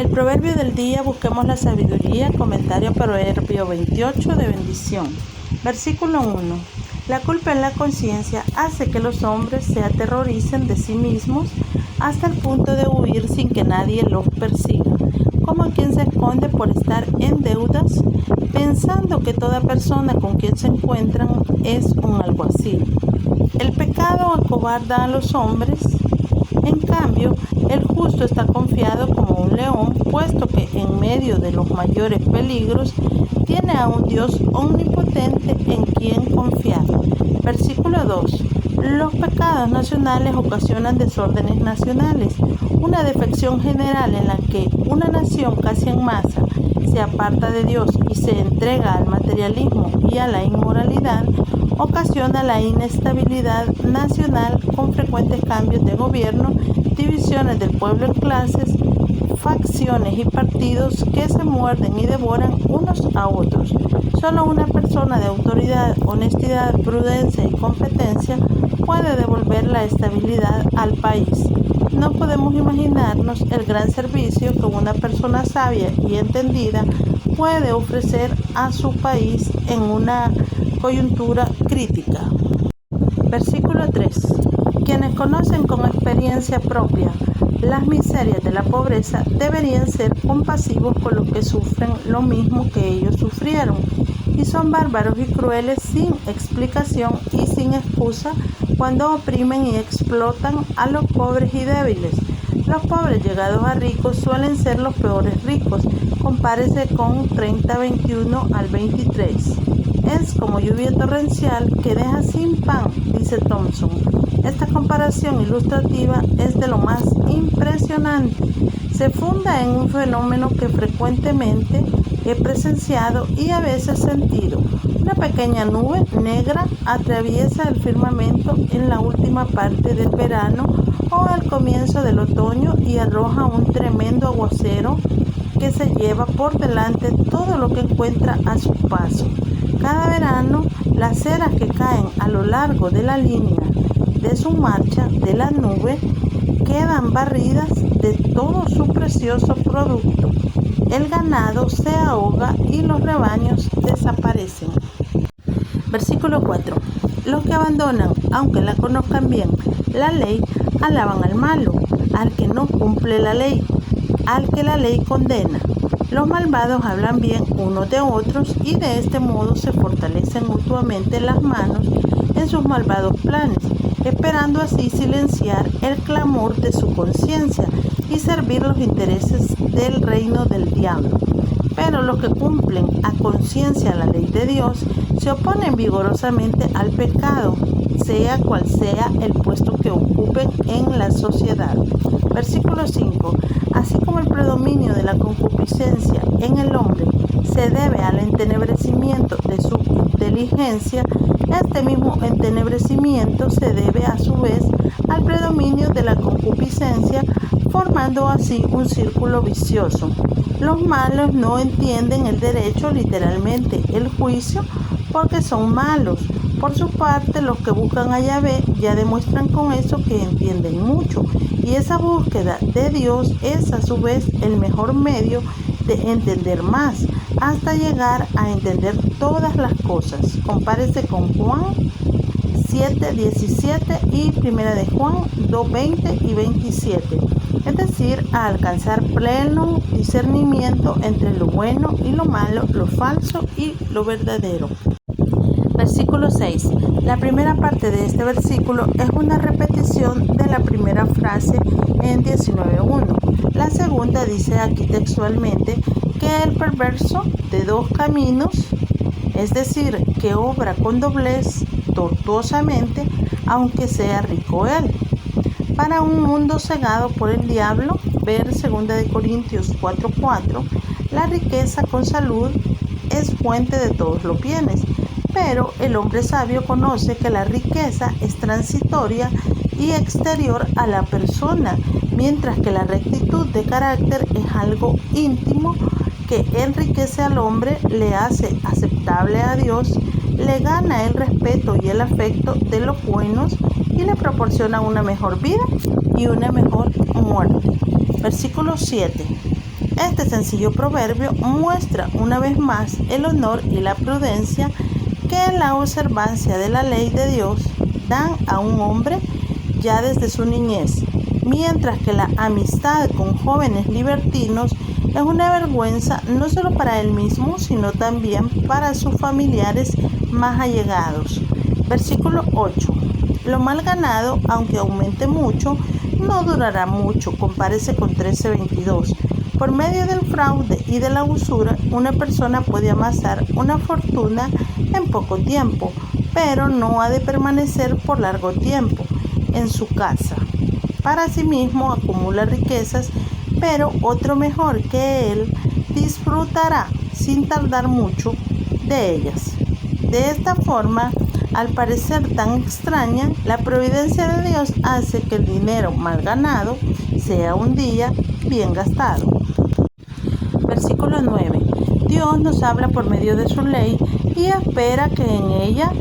El proverbio del día, busquemos la sabiduría, comentario proverbio 28 de bendición. Versículo 1. La culpa en la conciencia hace que los hombres se aterroricen de sí mismos hasta el punto de huir sin que nadie los persiga, como quien se esconde por estar en deudas, pensando que toda persona con quien se encuentran es un alguacil. El pecado acobarda a los hombres. En cambio, el justo está confiado como un león, puesto que en medio de los mayores peligros tiene a un Dios omnipotente en quien confiar. Versículo 2. Los pecados nacionales ocasionan desórdenes nacionales, una defección general en la que una nación casi en masa se aparta de Dios y se entrega al materialismo y a la inmoralidad, ocasiona la inestabilidad nacional con frecuentes cambios de gobierno, divisiones del pueblo en clases, facciones y partidos que se muerden y devoran unos a otros. Solo una persona de autoridad, honestidad, prudencia y competencia puede devolver la estabilidad al país. No podemos imaginarnos el gran servicio que una persona sabia y entendida puede ofrecer a su país en una coyuntura crítica. Versículo 3. Quienes conocen con experiencia propia las miserias de la pobreza deberían ser compasivos con los que sufren lo mismo que ellos sufrieron y son bárbaros y crueles sin explicación y sin excusa cuando oprimen y explotan a los pobres y débiles. Los pobres llegados a ricos suelen ser los peores ricos. Compárese con 30:21 al 23. Es como lluvia torrencial que deja sin pan, dice Thompson. Esta comparación ilustrativa es de lo más impresionante. Se funda en un fenómeno que frecuentemente he presenciado y a veces sentido. Una pequeña nube negra atraviesa el firmamento en la última parte del verano o al comienzo del otoño y arroja un tremendo aguacero que se lleva por delante todo lo que encuentra a su paso. Cada verano, las ceras que caen a lo largo de la línea de su marcha de la nube quedan barridas de todo su precioso producto. El ganado se ahoga y los rebaños desaparecen. Versículo 4. Los que abandonan, aunque la conozcan bien, la ley, alaban al malo, al que no cumple la ley, al que la ley condena. Los malvados hablan bien unos de otros y de este modo se fortalecen mutuamente las manos en sus malvados planes, esperando así silenciar el clamor de su conciencia y servir los intereses del reino del diablo. Pero los que cumplen a conciencia la ley de Dios se oponen vigorosamente al pecado, sea cual sea el puesto que ocupen en la sociedad. Versículo 5. Así como el predominio de la concupiscencia en el hombre se debe al entenebrecimiento de su inteligencia, este mismo entenebrecimiento se debe a su vez al predominio de la concupiscencia, formando así un círculo vicioso. Los malos no entienden el derecho, literalmente el juicio, porque son malos. Por su parte, los que buscan a Yahvé ya demuestran con eso que entienden mucho, y esa búsqueda de Dios es a su vez el mejor medio de entender más, hasta llegar a entender todas las cosas. Compárese con Juan 7:17 y 1 de Juan 2:20 y 27, es decir, a alcanzar pleno discernimiento entre lo bueno y lo malo, lo falso y lo verdadero. Versículo 6. La primera parte de este versículo es una repetición de la primera frase en 19:1. La segunda dice aquí textualmente que el perverso de dos caminos, es decir, que obra con doblez tortuosamente, aunque sea rico él. Para un mundo cegado por el diablo, ver 2 de Corintios 4:4, la riqueza con salud es fuente de todos los bienes. Pero el hombre sabio conoce que la riqueza es transitoria y exterior a la persona, mientras que la rectitud de carácter es algo íntimo que enriquece al hombre, le hace aceptable a Dios, le gana el respeto y el afecto de los buenos y le proporciona una mejor vida y una mejor muerte. Versículo 7. Este sencillo proverbio muestra una vez más el honor y la prudencia que la observancia de la ley de Dios dan a un hombre ya desde su niñez, mientras que la amistad con jóvenes libertinos es una vergüenza no solo para él mismo, sino también para sus familiares más allegados. Versículo 8. Lo mal ganado, aunque aumente mucho, no durará mucho. Compárese con 13:22. Por medio del fraude y de la usura, una persona puede amasar una fortuna en poco tiempo, pero no ha de permanecer por largo tiempo en su casa. Para sí mismo acumula riquezas, pero otro mejor que él disfrutará sin tardar mucho de ellas. De esta forma, al parecer tan extraña, la providencia de Dios hace que el dinero mal ganado sea un día bien gastado. Versículo 9. Dios nos habla por medio de su ley y espera que en ella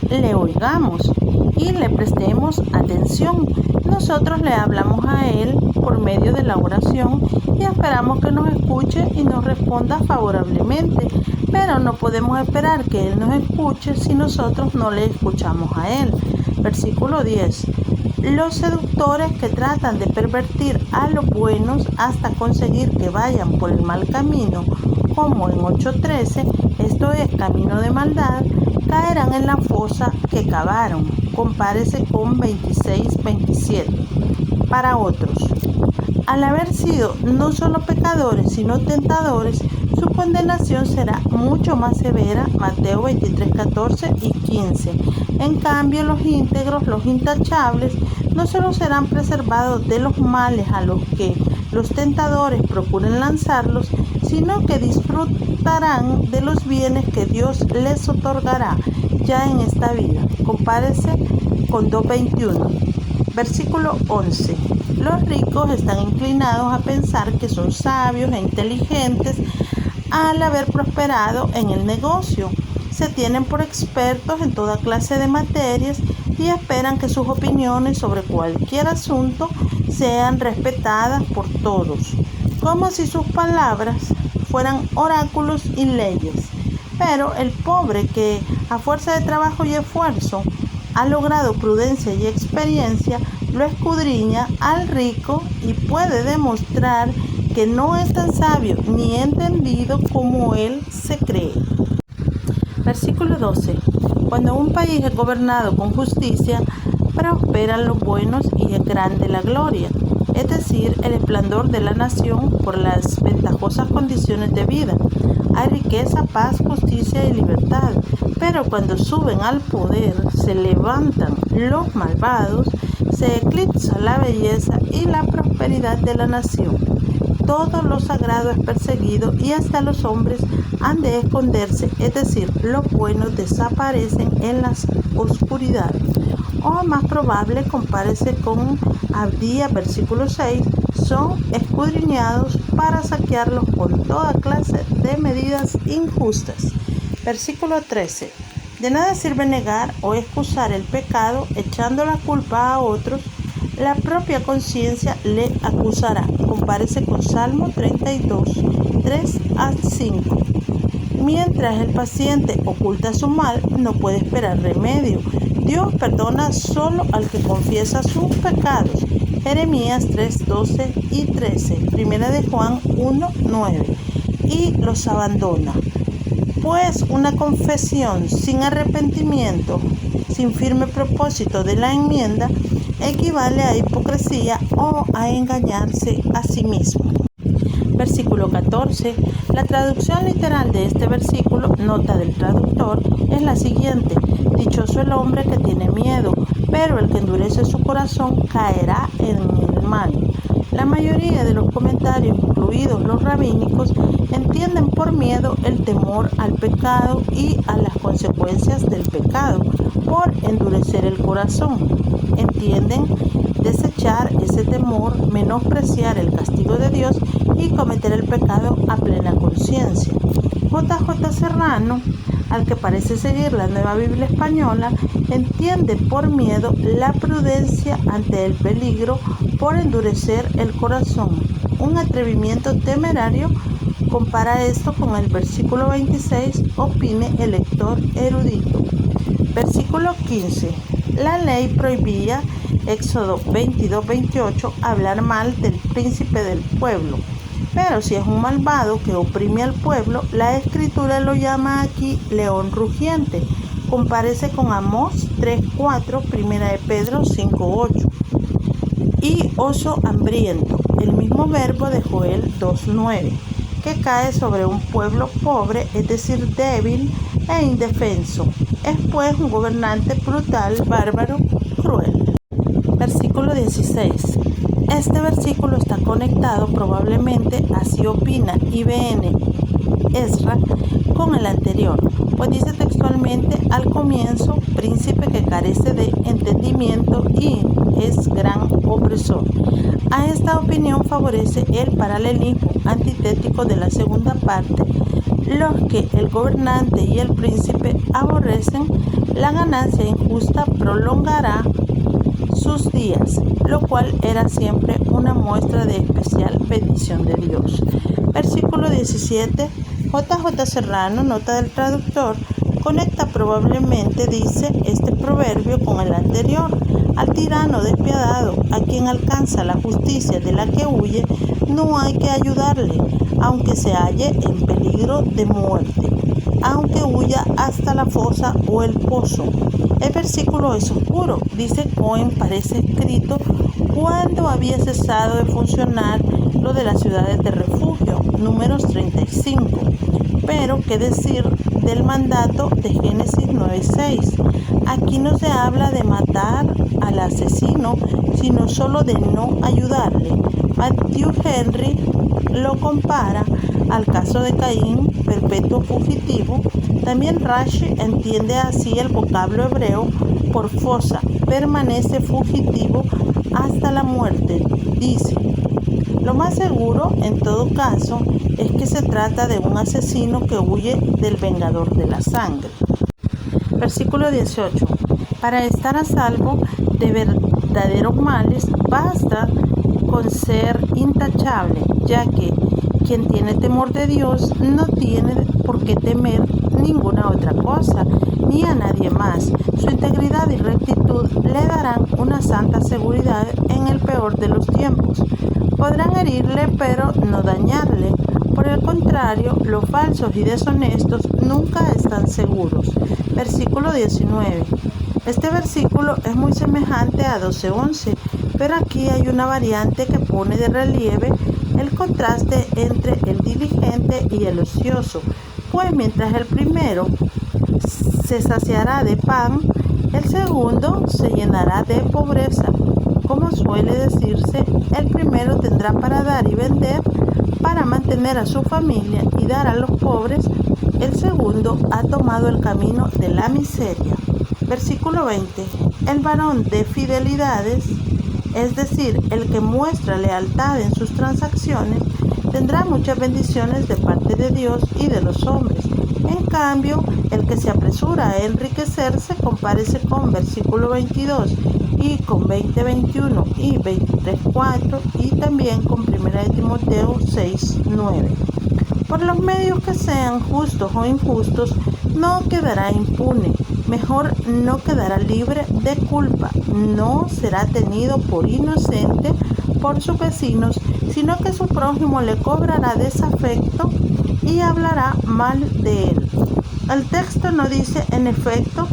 le oigamos y le prestemos atención. Nosotros le hablamos a Él por medio de la oración y esperamos que nos escuche y nos responda favorablemente, pero no podemos esperar que Él nos escuche si nosotros no le escuchamos a Él. Versículo 10. Los seductores que tratan de pervertir a los buenos hasta conseguir que vayan por el mal camino, como en 8:13, esto es camino de maldad, caerán en la fosa que cavaron. Compárese con 26:27. Para otros, al haber sido no solo pecadores, sino tentadores, su condenación será mucho más severa. Mateo 23:14 y 15. En cambio, los íntegros, los intachables, no solo serán preservados de los males a los que los tentadores procuren lanzarlos, sino que disfrutarán de los bienes que Dios les otorgará ya en esta vida. Compárese con 2:21. Versículo 11. Los ricos están inclinados a pensar que son sabios e inteligentes al haber prosperado en el negocio. Se tienen por expertos en toda clase de materias y esperan que sus opiniones sobre cualquier asunto sean respetadas por todos, como si sus palabras fueran oráculos y leyes. Pero el pobre que, a fuerza de trabajo y esfuerzo, ha logrado prudencia y experiencia, lo escudriña al rico y puede demostrar que no es tan sabio ni entendido como él se cree. Versículo 12. Cuando un país es gobernado con justicia, prosperan los buenos y es grande la gloria, es decir, el esplendor de la nación por las ventajosas condiciones de vida. Hay riqueza, paz, justicia y libertad, pero cuando suben al poder, se levantan los malvados, se eclipsa la belleza y la prosperidad de la nación. Todo lo sagrado es perseguido y hasta los hombres han de esconderse, es decir, los buenos desaparecen en la oscuridad. O más probable, compárese con Abdías, versículo 6, son escudriñados para saquearlos con toda clase de medidas injustas. Versículo 13. De nada sirve negar o excusar el pecado echando la culpa a otros, la propia conciencia le acusará. Compárese con Salmo 32, 3 a 5. Mientras el paciente oculta su mal, no puede esperar remedio. Dios perdona solo al que confiesa sus pecados. Jeremías 3, 12 y 13. Primera de Juan 1, 9. Y los abandona. Pues una confesión sin arrepentimiento, sin firme propósito de la enmienda, equivale a hipocresía o a engañarse a sí mismo. Versículo 14. La traducción literal de este versículo, nota del traductor, es la siguiente: dichoso el hombre que tiene miedo, pero el que endurece su corazón caerá en el mal. La mayoría de los comentarios, incluidos los rabínicos, entienden por miedo el temor al pecado y a las consecuencias del pecado, por endurecer el corazón. Entienden desechar ese temor, menospreciar el castigo de Dios y cometer el pecado a plena conciencia. J.J. Serrano, al que parece seguir la Nueva Biblia Española, entiende por miedo la prudencia ante el peligro por endurecer el corazón. un atrevimiento temerario. Compara esto con el versículo 26, opine el lector erudito. Versículo 15. La ley prohibía, Éxodo 22-28, hablar mal del príncipe del pueblo. Pero si es un malvado que oprime al pueblo, la escritura lo llama aquí león rugiente. Compárese con Amós 3:4, Primera de Pedro 5:8. Y oso hambriento, el mismo verbo de Joel 2:9, que cae sobre un pueblo pobre, es decir, débil e indefenso. Es pues un gobernante brutal, bárbaro, cruel. Versículo 16. Este versículo está conectado probablemente, así opina IBN Ezra, con el anterior, pues dice textualmente al comienzo, príncipe que carece de entendimiento y es gran opresor. A esta opinión favorece el paralelismo antitético de la segunda parte. Los que el gobernante y el príncipe aborrecen, la ganancia injusta prolongará sus días, lo cual era siempre una muestra de especial bendición de Dios. Versículo 17. J.J. Serrano, nota del traductor, conecta probablemente, dice, este proverbio con el anterior. Al tirano despiadado, a quien alcanza la justicia de la que huye, no hay que ayudarle, aunque se halle en peligro de muerte, aunque huya hasta la fosa o el pozo. El versículo es oscuro, dice Cohen, parece escrito cuando había cesado de funcionar lo de las ciudades de refugio, números 35. Pero, ¿qué decir del mandato de Génesis 9:6? Aquí no se habla de matar al asesino, sino solo de no ayudarle. Matthew Henry lo compara al caso de Caín, perpetuo fugitivo. También Rashi entiende así el vocablo hebreo por fosa, permanece fugitivo hasta la muerte. Dice, lo más seguro, en todo caso, es que se trata de un asesino que huye del vengador de la sangre. Versículo 18. Para estar a salvo de verdaderos males, basta con ser intachable, ya que quien tiene temor de Dios no tiene por qué temer ninguna otra cosa, ni a nadie más. Su integridad y rectitud le darán una santa seguridad en el peor de los tiempos. Podrán herirle, pero no dañarle. Por el contrario, los falsos y deshonestos nunca están seguros. Versículo 19. Este versículo es muy semejante a 12:11, pero aquí hay una variante que pone de relieve el contraste entre el diligente y el ocioso, pues mientras el primero se saciará de pan, el segundo se llenará de pobreza. Como suele decirse, el primero tendrá para dar y vender, para mantener a su familia y dar a los pobres. El segundo ha tomado el camino de la miseria. Versículo 20. El varón de fidelidades, es decir, el que muestra lealtad en sus transacciones, tendrá muchas bendiciones de parte de Dios y de los hombres. En cambio, el que se apresura a enriquecerse, compárese con versículo 22 y con 20:21 y 23:4 y también con 1 Timoteo 6:9. Por los medios que sean justos o injustos, no quedará impune. Mejor no quedará libre de culpa. No será tenido por inocente por sus vecinos, sino que su prójimo le cobrará desafecto y hablará mal de él. El texto no dice, en efecto,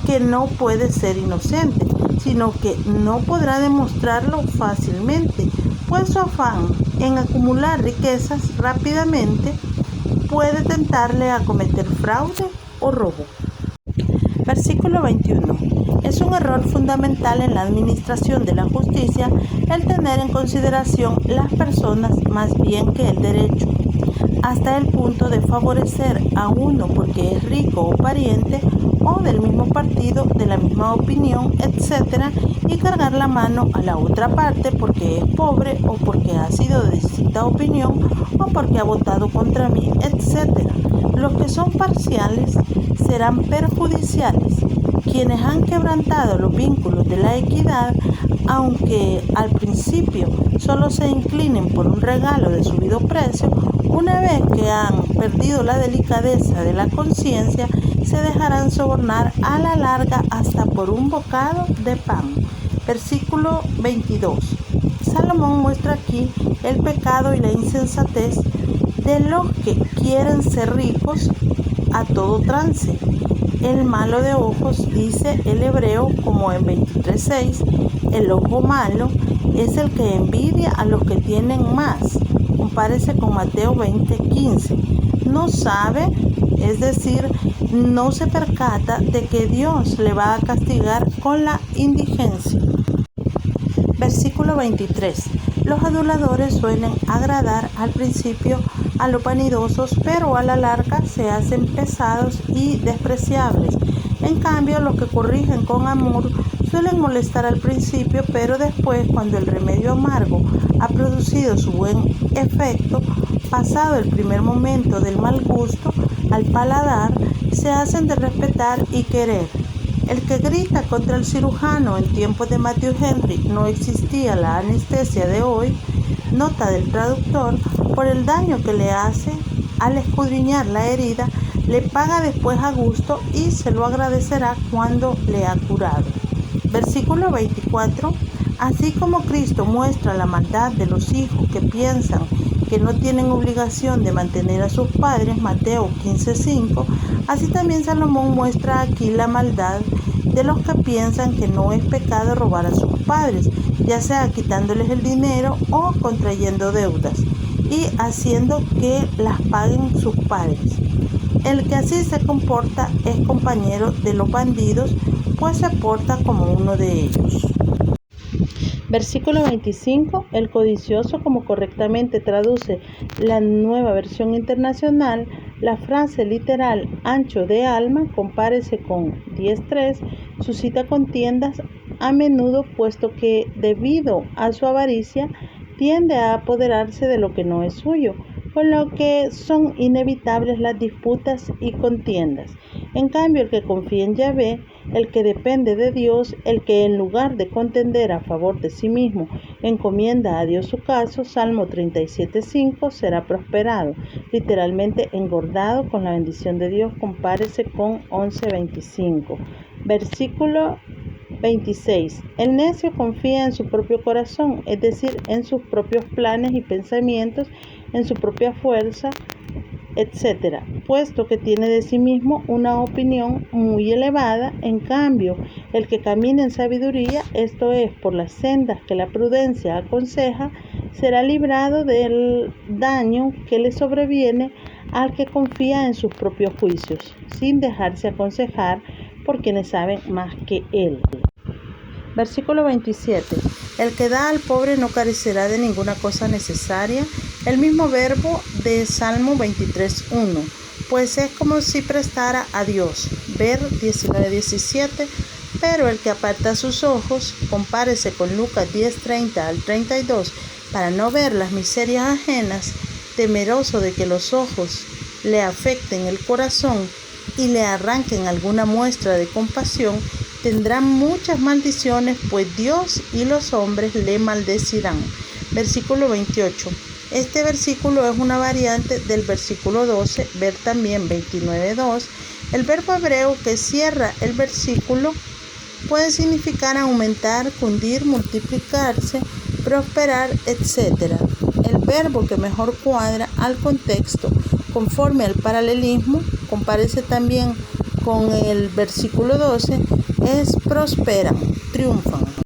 que no puede ser inocente, sino que no podrá demostrarlo fácilmente, pues su afán en acumular riquezas rápidamente puede tentarle a cometer fraude o robo. Versículo 21. Es un error fundamental en la administración de la justicia el tener en consideración las personas más bien que el derecho, hasta el punto de favorecer a uno porque es rico o pariente o del mismo partido, de la misma opinión, etc., y cargar la mano a la otra parte porque es pobre o porque ha sido de distinta opinión o porque ha votado contra mí, etc. Los que son parciales serán perjudiciales. Quienes han quebrantado los vínculos de la equidad aunque al principio solo se inclinen por un regalo de subido precio, una vez que han perdido la delicadeza de la conciencia, se dejarán sobornar a la larga hasta por un bocado de pan. Versículo 22. Salomón muestra aquí el pecado y la insensatez de los que quieren ser ricos a todo trance. El malo de ojos, dice el hebreo, como en 23:6, el ojo malo es el que envidia a los que tienen más. Compárese con Mateo 20:15. No sabe, es decir, no se percata de que Dios le va a castigar con la indigencia. Versículo 23. Los aduladores suelen agradar al principio a los vanidosos, pero a la larga se hacen pesados y despreciables. En cambio, los que corrigen con amor suelen molestar al principio, pero después, cuando el remedio amargo ha producido su buen efecto, pasado el primer momento del mal gusto al paladar, se hacen de respetar y querer. El que grita contra el cirujano en tiempos de Matthew Henry no existía la anestesia de hoy, nota del traductor, por el daño que le hace al escudriñar la herida, le paga después a gusto y se lo agradecerá cuando le ha curado. Versículo 24. Así como Cristo muestra la maldad de los hijos que piensan que no tienen obligación de mantener a sus padres, Mateo 15:5, así también Salomón muestra aquí la maldad de los que piensan que no es pecado robar a sus padres, ya sea quitándoles el dinero o contrayendo deudas y haciendo que las paguen sus padres. El que así se comporta es compañero de los bandidos, pues se porta como uno de ellos. Versículo 25. El codicioso, como correctamente traduce la Nueva Versión Internacional, la frase literal ancho de alma, compárese con 10:3, suscita contiendas a menudo, puesto que debido a su avaricia tiende a apoderarse de lo que no es suyo, con lo que son inevitables las disputas y contiendas. En cambio, el que confía en Yahvé, el que depende de Dios, el que en lugar de contender a favor de sí mismo, encomienda a Dios su caso, Salmo 37:5, será prosperado, literalmente engordado con la bendición de Dios, compárese con 11:25. Versículo 26. El necio confía en su propio corazón, es decir, en sus propios planes y pensamientos, en su propia fuerza, etc., puesto que tiene de sí mismo una opinión muy elevada. En cambio, el que camina en sabiduría, esto es, por las sendas que la prudencia aconseja, será librado del daño que le sobreviene al que confía en sus propios juicios, sin dejarse aconsejar por quienes saben más que él. Versículo 27. El que da al pobre no carecerá de ninguna cosa necesaria. El mismo verbo de Salmo 23:1. Pues es como si prestara a Dios. Ver 19:17. Pero el que aparta sus ojos, compárese con Lucas 10:30 al 32, para no ver las miserias ajenas, temeroso de que los ojos le afecten el corazón y le arranquen alguna muestra de compasión, tendrá muchas maldiciones, pues Dios y los hombres le maldecirán. Versículo 28. Este versículo es una variante del versículo 12, ver también 29:2. El verbo hebreo que cierra el versículo puede significar aumentar, cundir, multiplicarse, prosperar, etc. El verbo que mejor cuadra al contexto conforme al paralelismo, compárese también con el versículo 12, es prosperan, triunfan.